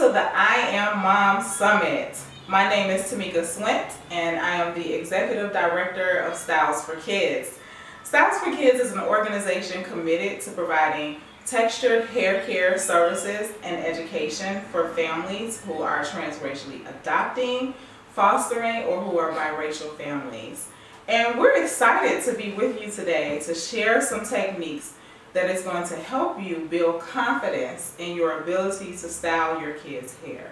to the I Am Mom Summit. My name is Tamekia Swint and I am the Executive Director of Styles for Kidz. Styles for Kidz is an organization committed to providing textured hair care services and education for families who are transracially adopting, fostering, or who are biracial families. And we're excited to be with you today to share some techniques that is going to help you build confidence in your ability to style your kids' hair.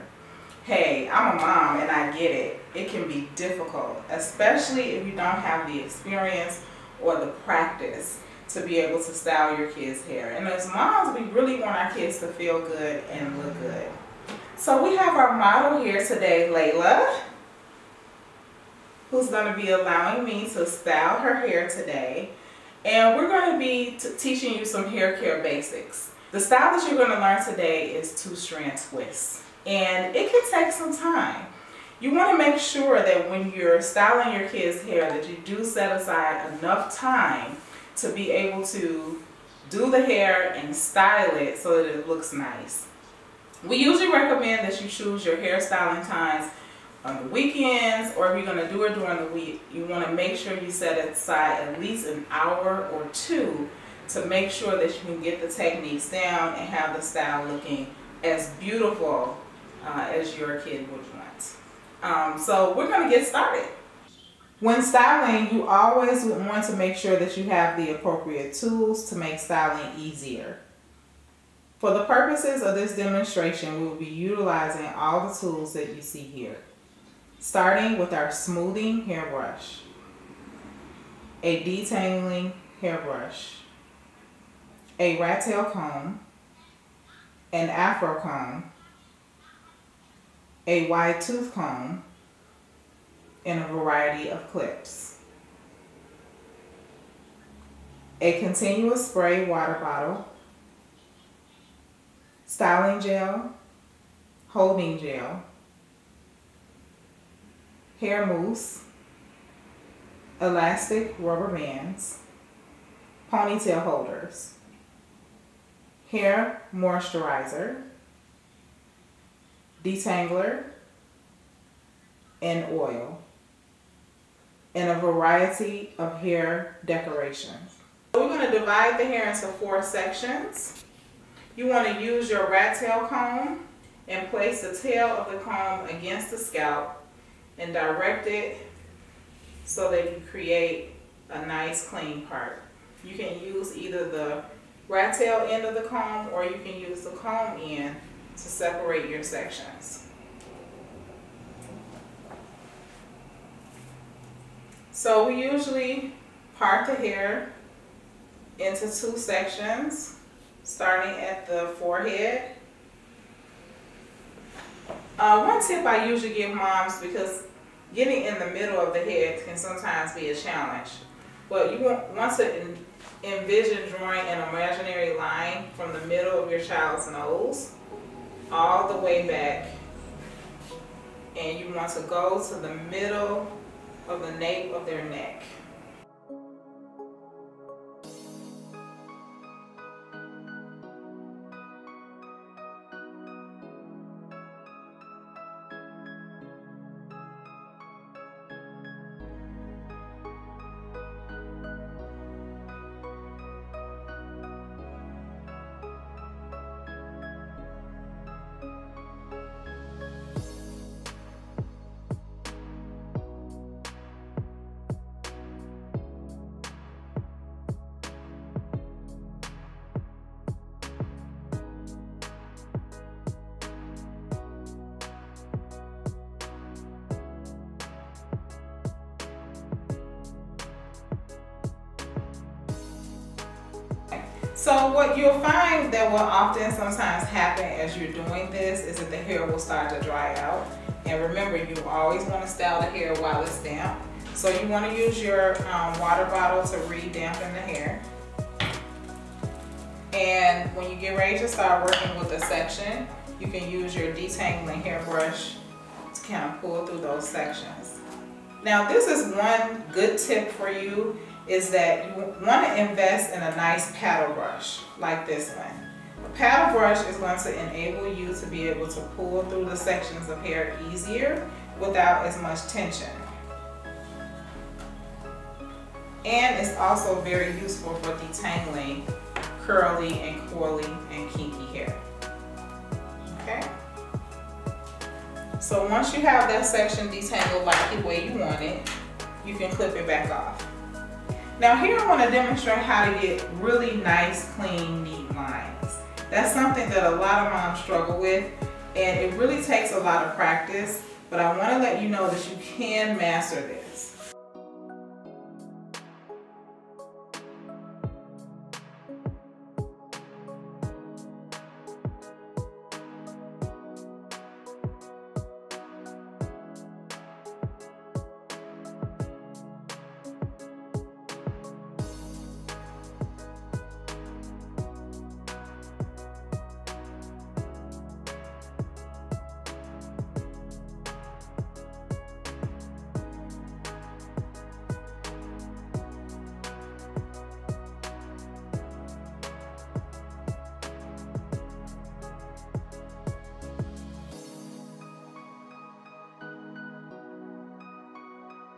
Hey, I'm a mom and I get it. It can be difficult, especially if you don't have the experience or the practice to be able to style your kids' hair. And as moms, we really want our kids to feel good and look good. So we have our model here today, Layla, who's going to be allowing me to style her hair today. And we're going to be teaching you some hair care basics. The style that you're going to learn today is two-strand twists. And it can take some time. You want to make sure that when you're styling your kids' hair that you do set aside enough time to be able to do the hair and style it so that it looks nice. We usually recommend that you choose your hairstyling times on the weekends, or if you're going to do it during the week, you want to make sure you set aside at least an hour or two to make sure that you can get the techniques down and have the style looking as beautiful as your kid would want. So we're going to get started. When styling, you always want to make sure that you have the appropriate tools to make styling easier. For the purposes of this demonstration, we will be utilizing all the tools that you see here. Starting with our smoothing hairbrush, a detangling hairbrush, a rat tail comb, an afro comb, a wide tooth comb, and a variety of clips. A continuous spray water bottle, styling gel, holding gel, hair mousse, elastic rubber bands, ponytail holders, hair moisturizer, detangler, and oil, and a variety of hair decorations. We're going to divide the hair into 4 sections. You want to use your rat tail comb and place the tail of the comb against the scalp and direct it so that you create a nice clean part. You can use either the rat tail end of the comb or you can use the comb end to separate your sections. So we usually part the hair into 2 sections, starting at the forehead. One tip I usually give moms, because getting in the middle of the head can sometimes be a challenge, but you want to envision drawing an imaginary line from the middle of your child's nose all the way back, and you want to go to the middle of the nape of their neck. So what you'll find that will often sometimes happen as you're doing this is that the hair will start to dry out. And remember, you always want to style the hair while it's damp. So you want to use your water bottle to re-dampen the hair. And when you get ready to start working with a section, you can use your detangling hairbrush to kind of pull through those sections. Now this is one good tip for you, is that you want to invest in a nice paddle brush like this one. paddle brush is going to enable you to be able to pull through the sections of hair easier without as much tension. And it's also very useful for detangling curly and coily and kinky hair. Okay? So once you have that section detangled like the way you want it, you can clip it back off. Now here I want to demonstrate how to get really nice, clean, neat lines. That's something that a lot of moms struggle with, and it really takes a lot of practice, but I want to let you know that you can master this.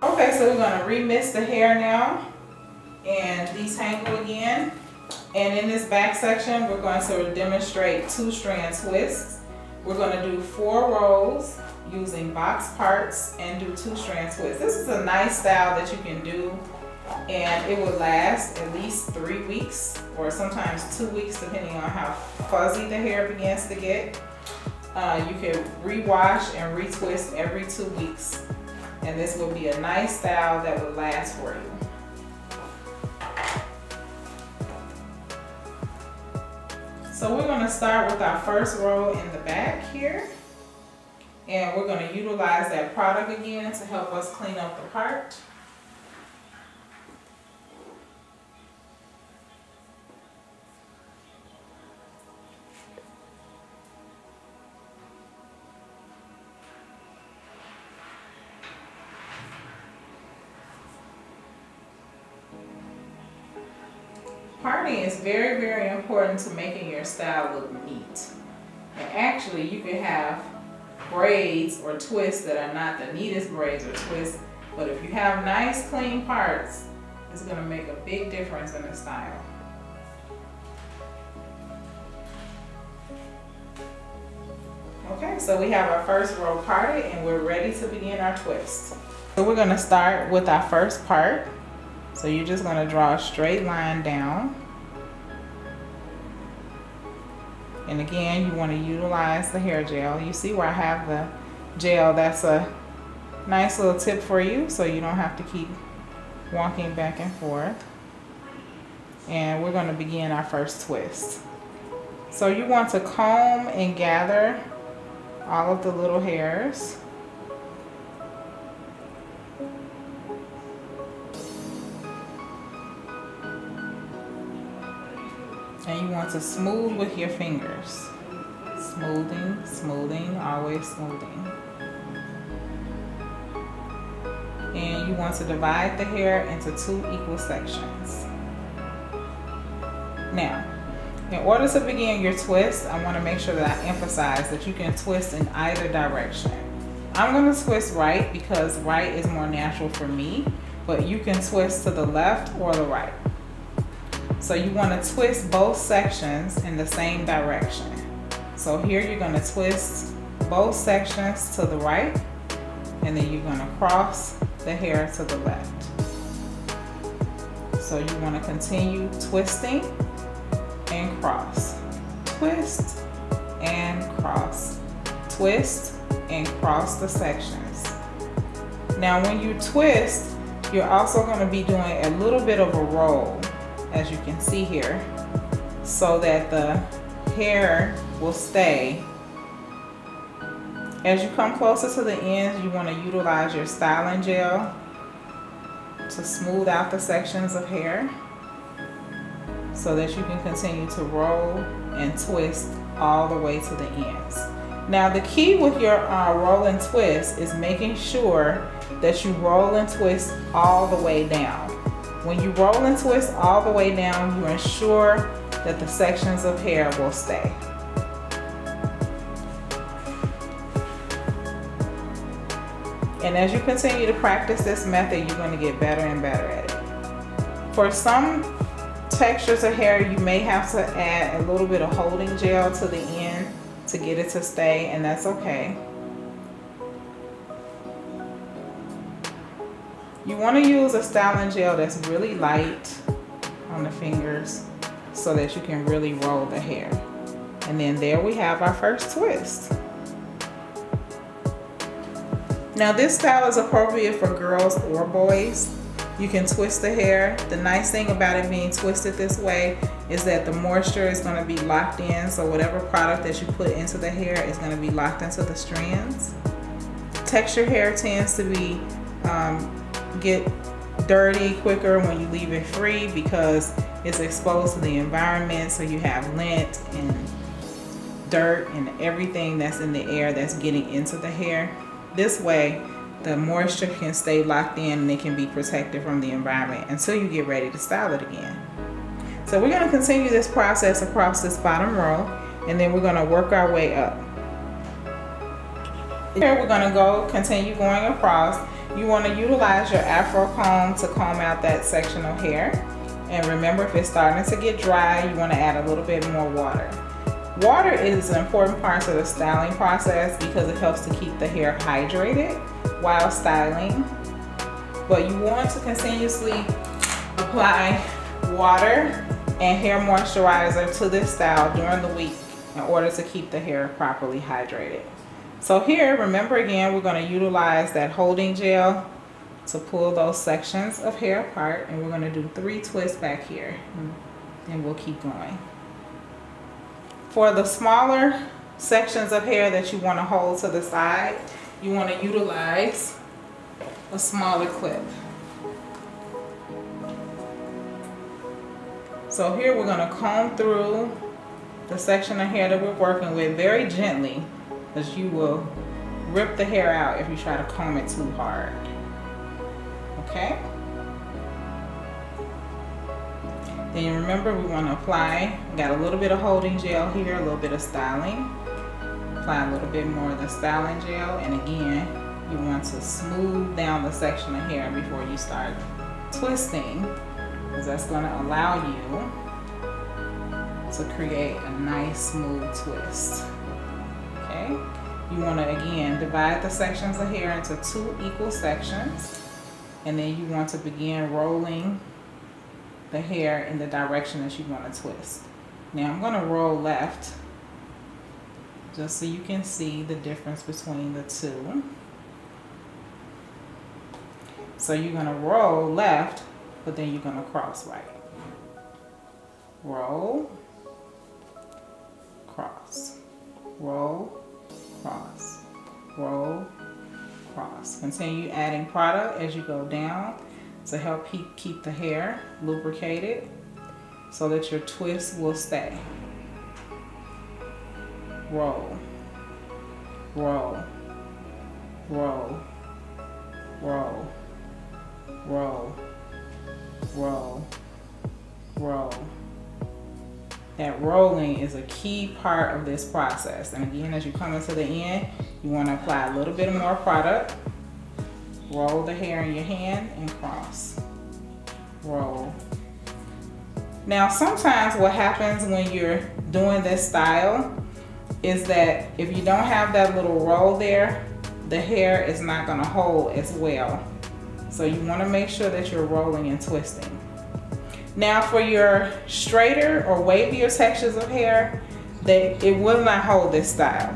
Okay, so we're going to remix the hair now and detangle again. And in this back section, we're going to demonstrate 2-strand twists. We're going to do 4 rows using box parts and do 2-strand twists. This is a nice style that you can do, and it will last at least 3 weeks or sometimes 2 weeks depending on how fuzzy the hair begins to get. You can rewash and retwist every 2 weeks. And this will be a nice style that will last for you. So we're going to start with our first row in the back here. And we're going to utilize that product again to help us clean up the part. Parting is very, very important to making your style look neat. And actually, you can have braids or twists that are not the neatest braids or twists, but if you have nice, clean parts, it's going to make a big difference in the style. Okay, so we have our first row parted and we're ready to begin our twist. So we're going to start with our first part. So you're just going to draw a straight line down. And again, you want to utilize the hair gel. You see where I have the gel? That's a nice little tip for you, so you don't have to keep walking back and forth. And we're going to begin our first twist. So you want to comb and gather all of the little hairs. And you want to smooth with your fingers. Smoothing, smoothing, always smoothing. And you want to divide the hair into 2 equal sections. Now, in order to begin your twist, I want to make sure that I emphasize that you can twist in either direction. I'm going to twist right because right is more natural for me, but you can twist to the left or the right. So you want to twist both sections in the same direction. So here you're going to twist both sections to the right, and then you're going to cross the hair to the left. So you want to continue twisting and cross. Twist and cross. Twist and cross the sections. Now when you twist, you're also going to be doing a little bit of a roll, as you can see here, so that the hair will stay. As you come closer to the ends, you want to utilize your styling gel to smooth out the sections of hair so that you can continue to roll and twist all the way to the ends. Now the key with your roll and twist is making sure that you roll and twist all the way down. When you roll and twist all the way down, you ensure that the sections of hair will stay. And as you continue to practice this method, you're going to get better and better at it. For some textures of hair, you may have to add a little bit of holding gel to the end to get it to stay, and that's okay. You want to use a styling gel that's really light on the fingers so that you can really roll the hair. And then there we have our first twist. Now this style is appropriate for girls or boys. You can twist the hair. The nice thing about it being twisted this way is that the moisture is going to be locked in, so whatever product that you put into the hair is going to be locked into the strands. Textured hair tends to be get dirty quicker when you leave it free because it's exposed to the environment, so you have lint and dirt and everything that's in the air that's getting into the hair. This way the moisture can stay locked in and it can be protected from the environment until you get ready to style it again. So we're going to continue this process across this bottom row, and then we're going to work our way up. Here we're going to continue going across. You want to utilize your afro comb to comb out that section of hair. And remember, if it's starting to get dry, you want to add a little bit more water. Water is an important part of the styling process because it helps to keep the hair hydrated while styling. But you want to continuously apply water and hair moisturizer to this style during the week in order to keep the hair properly hydrated. So here, remember again, we're going to utilize that holding gel to pull those sections of hair apart, and we're going to do 3 twists back here, and we'll keep going. For the smaller sections of hair that you want to hold to the side, you want to utilize a smaller clip. So here we're going to comb through the section of hair that we're working with very gently, because you will rip the hair out if you try to comb it too hard. Okay? Then remember, we want to apply, got a little bit of holding gel here, a little bit of styling. Apply a little bit more of the styling gel, and again, you want to smooth down the section of hair before you start twisting, because that's going to allow you to create a nice smooth twist. Okay? You want to again divide the sections of hair into 2 equal sections, and then you want to begin rolling the hair in the direction that you want to twist. Now I'm going to roll left just so you can see the difference between the two. So you're going to roll left, but then you're going to cross right. Roll, cross, roll, cross, roll, cross. Continue adding product as you go down to help keep the hair lubricated so that your twist will stay. Roll, roll, roll, roll, roll, roll, roll. That rolling is a key part of this process. And again, as you come into the end, you want to apply a little bit more product. Roll the hair in your hand and cross. Roll. Now sometimes what happens when you're doing this style is that if you don't have that little roll there, the hair is not going to hold as well. So you want to make sure that you're rolling and twisting. Now for your straighter or wavier textures of hair, it will not hold this style.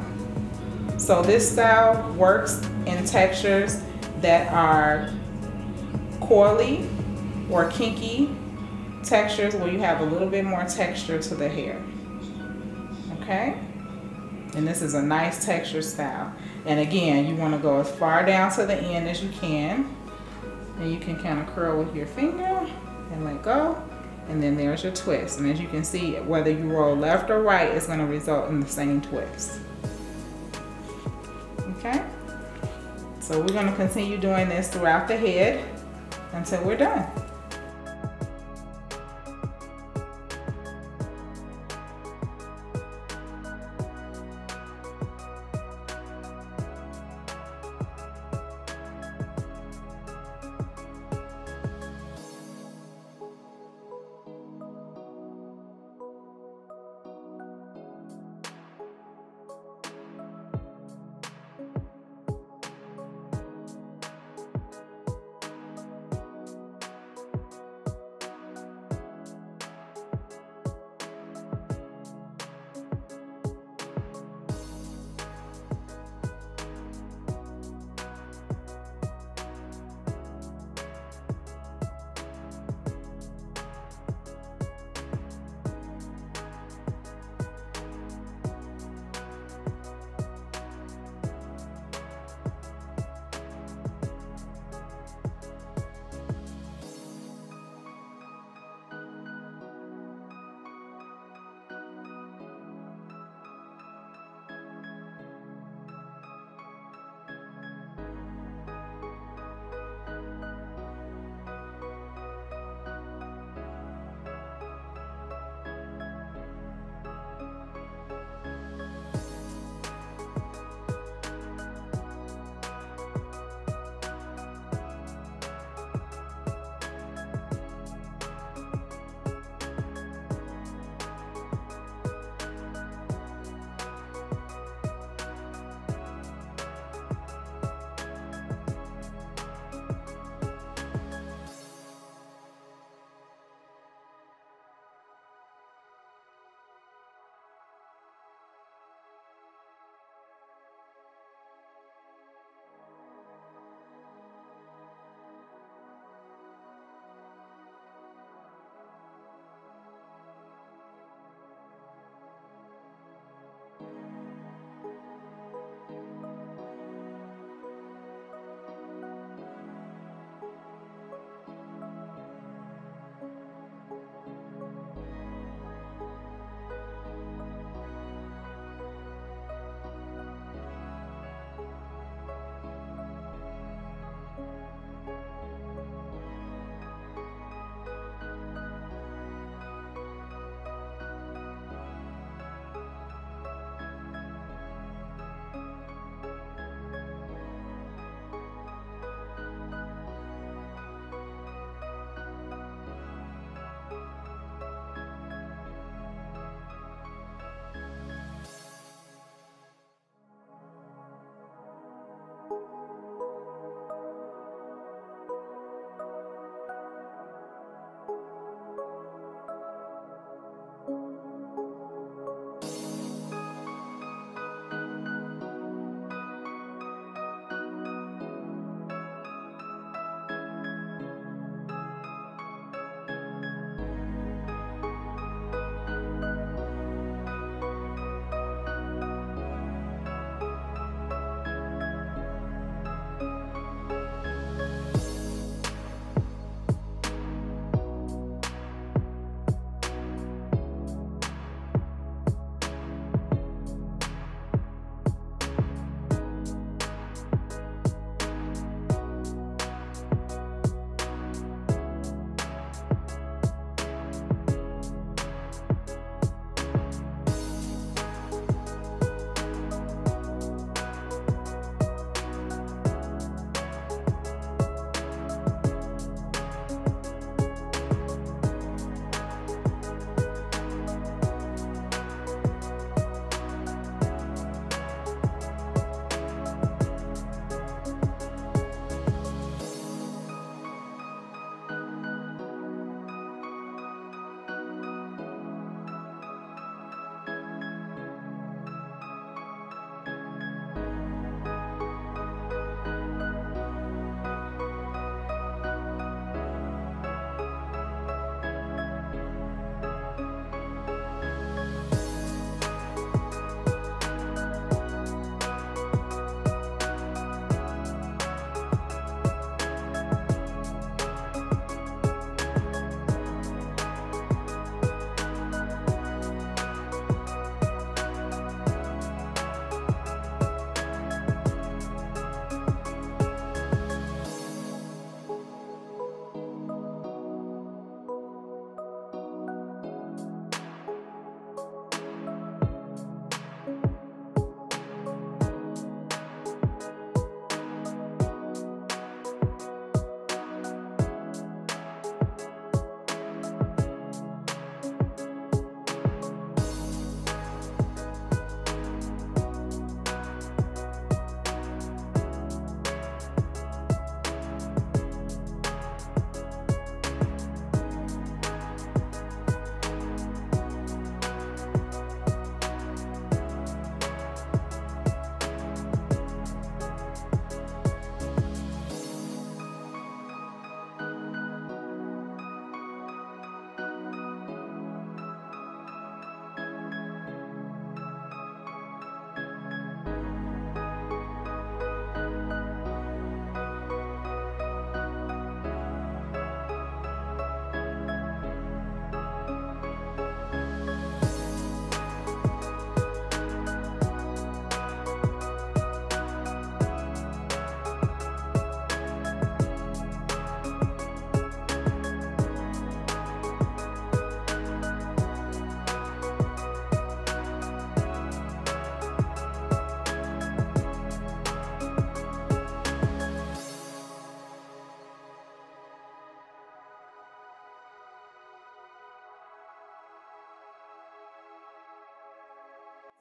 So this style works in textures that are coily or kinky textures where you have a little bit more texture to the hair. Okay? And this is a nice texture style. And again, you want to go as far down to the end as you can. And you can kind of curl with your finger and let go. And then there's your twist. And as you can see, whether you roll left or right, it's going to result in the same twist. Okay? So we're going to continue doing this throughout the head until we're done.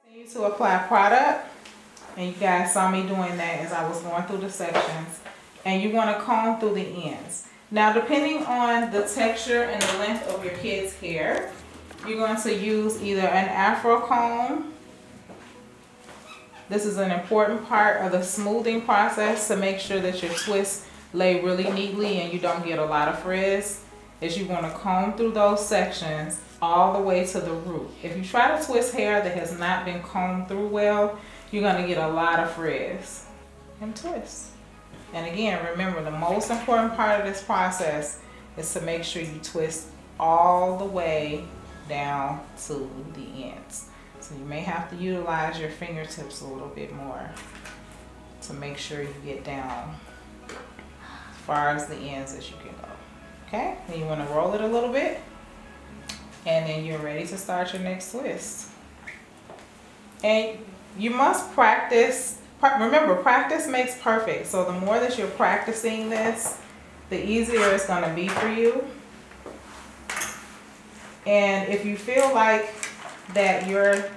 Continue to apply product, and you guys saw me doing that as I was going through the sections. And you want to comb through the ends. Now, depending on the texture and the length of your kid's hair, you're going to use either an afro comb. This is an important part of the smoothing process to make sure that your twists lay really neatly and you don't get a lot of frizz. Is you want to comb through those sections all the way to the root. If you try to twist hair that has not been combed through well, you're going to get a lot of frizz and twist. And again, remember, the most important part of this process is to make sure you twist all the way down to the ends. So you may have to utilize your fingertips a little bit more to make sure you get down as far as the ends as you can go. Okay, then you want to roll it a little bit, and then you're ready to start your next twist. And you must practice. Remember, practice makes perfect. So the more that you're practicing this, the easier it's going to be for you. And if you feel like that your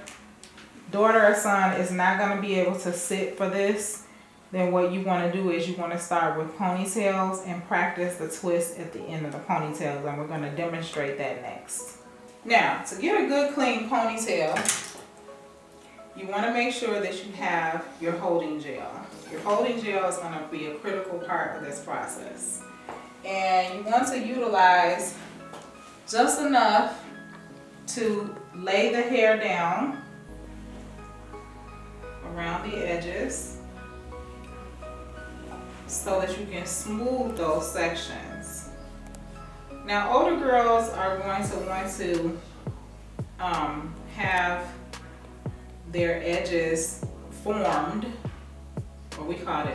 daughter or son is not going to be able to sit for this, then what you want to do is you want to start with ponytails and practice the twist at the end of the ponytails, and we're going to demonstrate that next. Now, to get a good clean ponytail, you want to make sure that you have your holding gel. Your holding gel is going to be a critical part of this process. And you want to utilize just enough to lay the hair down around the edges so that you can smooth those sections. Now, older girls are going to want to have their edges formed, or we call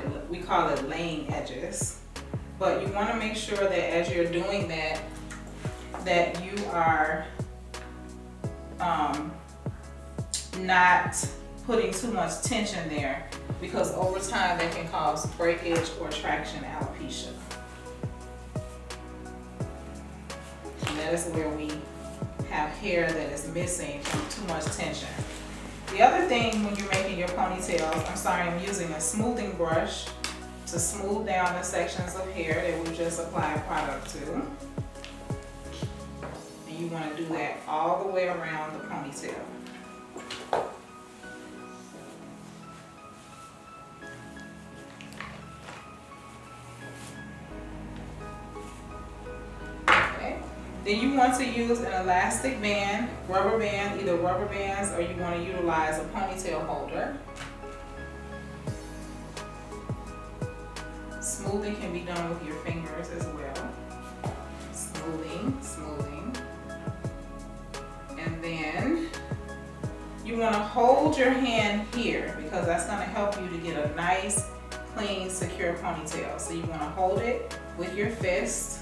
it laying edges. But you want to make sure that as you're doing that, that you are not putting too much tension there, because over time that can cause breakage or traction alopecia. And that is where we have hair that is missing from too much tension. The other thing when you're making your ponytails, I'm using a smoothing brush to smooth down the sections of hair that we just applied product to. And you want to do that all the way around the ponytail. Then you want to use an elastic band, rubber band, either rubber bands, or you want to utilize a ponytail holder. Smoothing can be done with your fingers as well. Smoothing, smoothing. And then you want to hold your hand here, because that's going to help you to get a nice, clean, secure ponytail. So you want to hold it with your fist.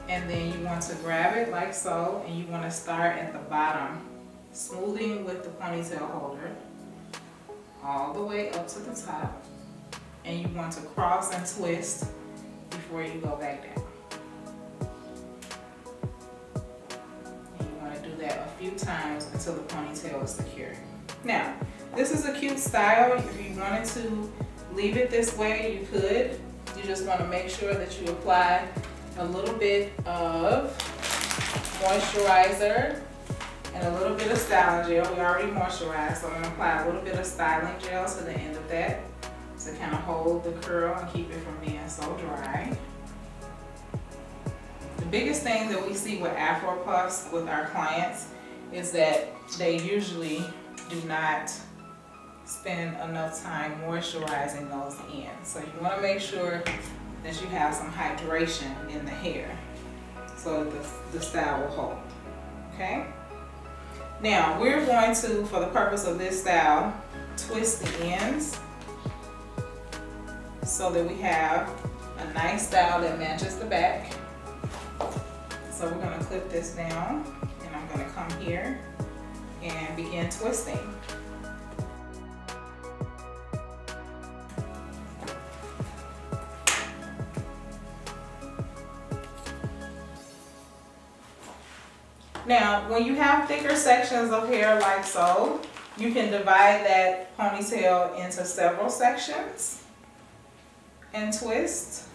And then you want to grab it like so, and you want to start at the bottom, smoothing with the ponytail holder all the way up to the top. And you want to cross and twist before you go back down. And you want to do that a few times until the ponytail is secure. Now, this is a cute style. If you wanted to leave it this way, you could. You just want to make sure that you apply a little bit of moisturizer and a little bit of styling gel. We already moisturized, so I'm going to apply a little bit of styling gel to the end of that to kind of hold the curl and keep it from being so dry. The biggest thing that we see with Afro puffs with our clients is that they usually do not spend enough time moisturizing those ends. So you want to make sure that you have some hydration in the hair so that the style will hold. Okay? Now we're going to, for the purpose of this style, twist the ends so that we have a nice style that matches the back. So we're going to clip this down, and I'm going to come here and begin twisting. Now, when you have thicker sections of hair like so, You can divide that ponytail into several sections and twist.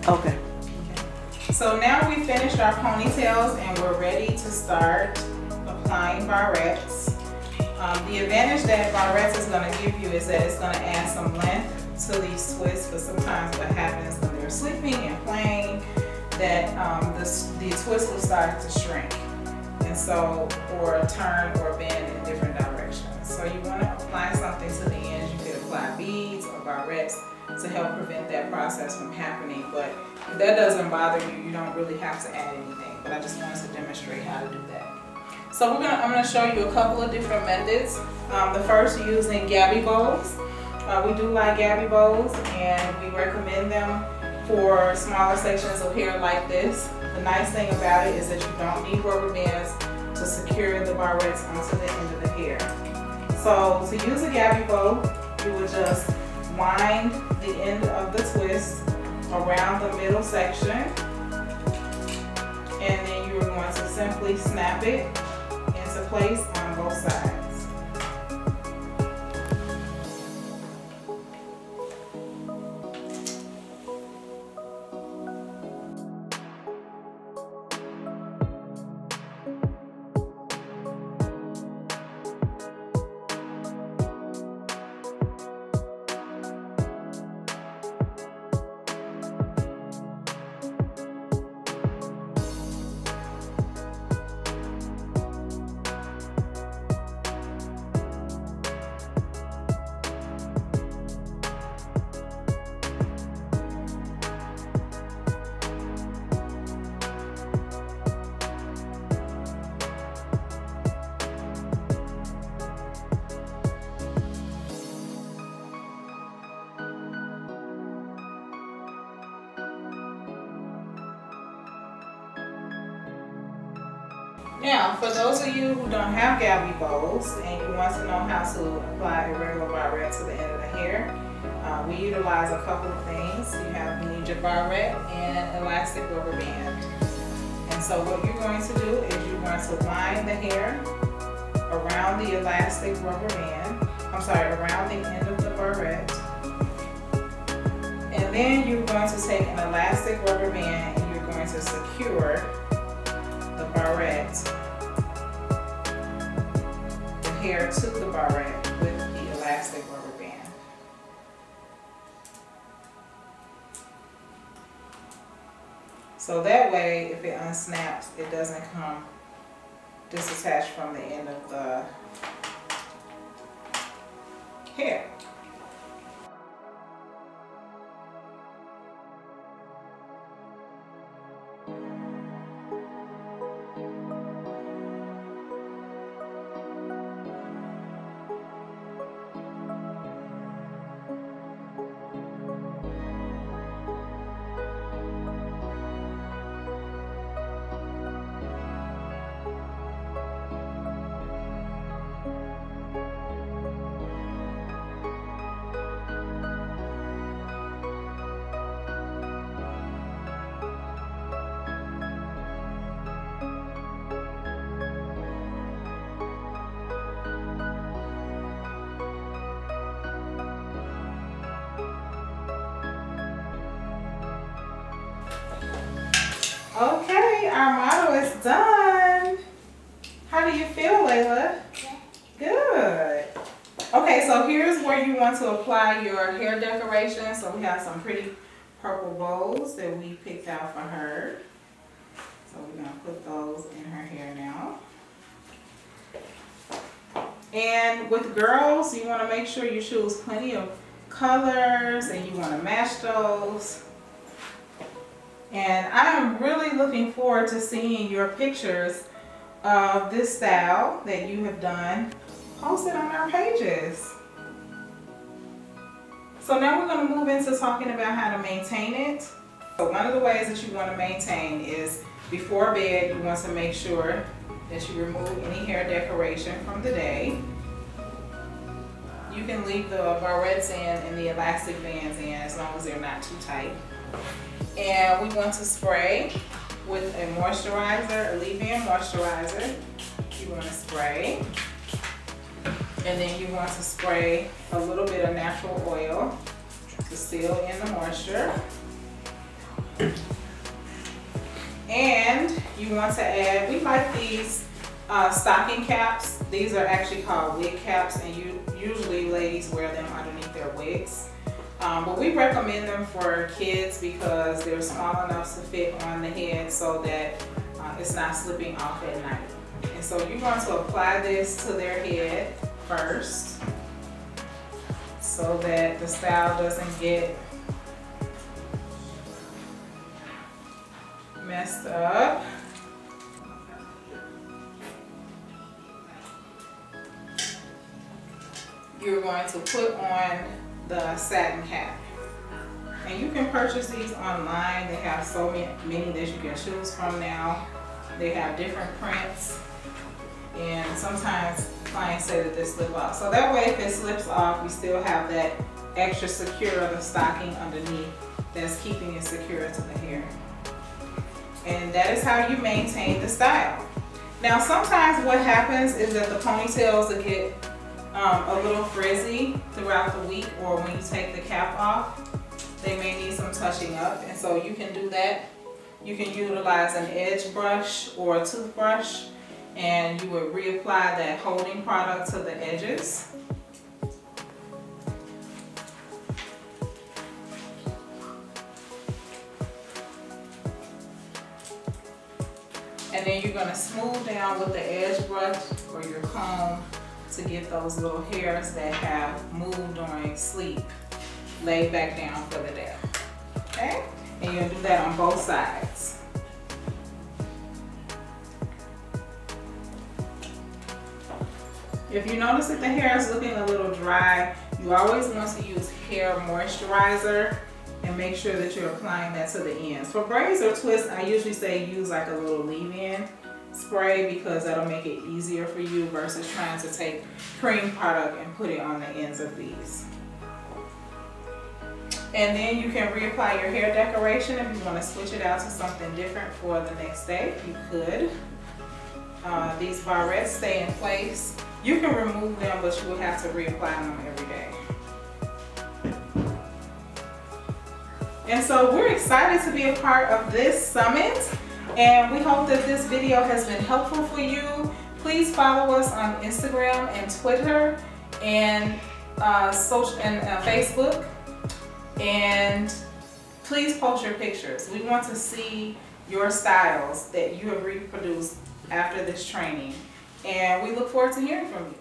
Okay. So now we finished our ponytails and we're ready to start applying barrettes. The advantage that barrettes is going to give you is that it's going to add some length to these twists, but sometimes what happens when they're sleeping and playing, that the twist will start to shrink, and so, or turn or bend in different directions. So you want to apply something to the ends. You could apply beads or barrettes to help prevent that process from happening, but if that doesn't bother you, you don't really have to add anything, but I just wanted to demonstrate how to do that. So I'm going to show you a couple of different methods. The first, using Gabi Bows. We do like Gabi Bows, and we recommend them for smaller sections of hair like this. The nice thing about it is that you don't need rubber bands to secure the barrettes onto the end of the hair. So to use a Gabi bow, you would just wind the end of the twist around the middle section, and then you're going to simply snap it into place on both sides. Now, for those of you who don't have Gabi Bows and you want to know how to apply a regular barrette to the end of the hair, we utilize a couple of things. You need your barrette and an elastic rubber band. And so what you're going to do is you're going to wind the hair around the elastic rubber band, around the end of the barrette. And then you're going to take an elastic rubber band and you're going to secure the barrette, the hair to the barrette with the elastic rubber band. So that way, if it unsnaps, it doesn't come disattached from the end of the hair. Okay, our model is done. How do you feel, Layla? Good. Okay, so here's where you want to apply your hair decoration. So we have some pretty purple bows that we picked out for her. So we're going to put those in her hair now. And with girls, you want to make sure you choose plenty of colors and you want to match those. And I am really looking forward to seeing your pictures of this style that you have done posted on our pages. So now we're going to move into talking about how to maintain it. So one of the ways that you want to maintain is before bed, you want to make sure that you remove any hair decoration from the day. You can leave the barrettes in and the elastic bands in as long as they're not too tight. And we want to spray with a moisturizer, a leave-in moisturizer. You want to spray. And then you want to spray a little bit of natural oil to seal in the moisture. And you want to add, we like these stocking caps. These are actually called wig caps, and usually ladies wear them underneath their wigs. But we recommend them for kids because they're small enough to fit on the head so that it's not slipping off at night. And so you want to apply this to their head first so that the style doesn't get messed up. You're going to put on the satin cap. And you can purchase these online. They have so many that you can choose from now. They have different prints. And sometimes clients say that they slip off. So that way if it slips off, we still have that extra secure of the stocking underneath that's keeping it secure to the hair. And that is how you maintain the style. Now sometimes what happens is that the ponytails will get a little frizzy throughout the week, or when you take the cap off, they may need some touching up. And so you can do that. You can utilize an edge brush or a toothbrush, and you would reapply that holding product to the edges. And then you're going to smooth down with the edge brush or your comb to get those little hairs that have moved during sleep laid back down for the day. Okay? And you're going to do that on both sides. If you notice that the hair is looking a little dry, you always want to use hair moisturizer and make sure that you're applying that to the ends. For braids or twists, I usually say use like a little leave-in spray because that'll make it easier for you versus trying to take cream product and put it on the ends of these. And then you can reapply your hair decoration if you want to switch it out to something different for the next day. You could. These barrettes stay in place. You can remove them, but you will have to reapply them every day. And so we're excited to be a part of this summit, and we hope that this video has been helpful for you. Please follow us on Instagram and Twitter and Facebook, and please post your pictures. We want to see your styles that you have reproduced after this training, and we look forward to hearing from you.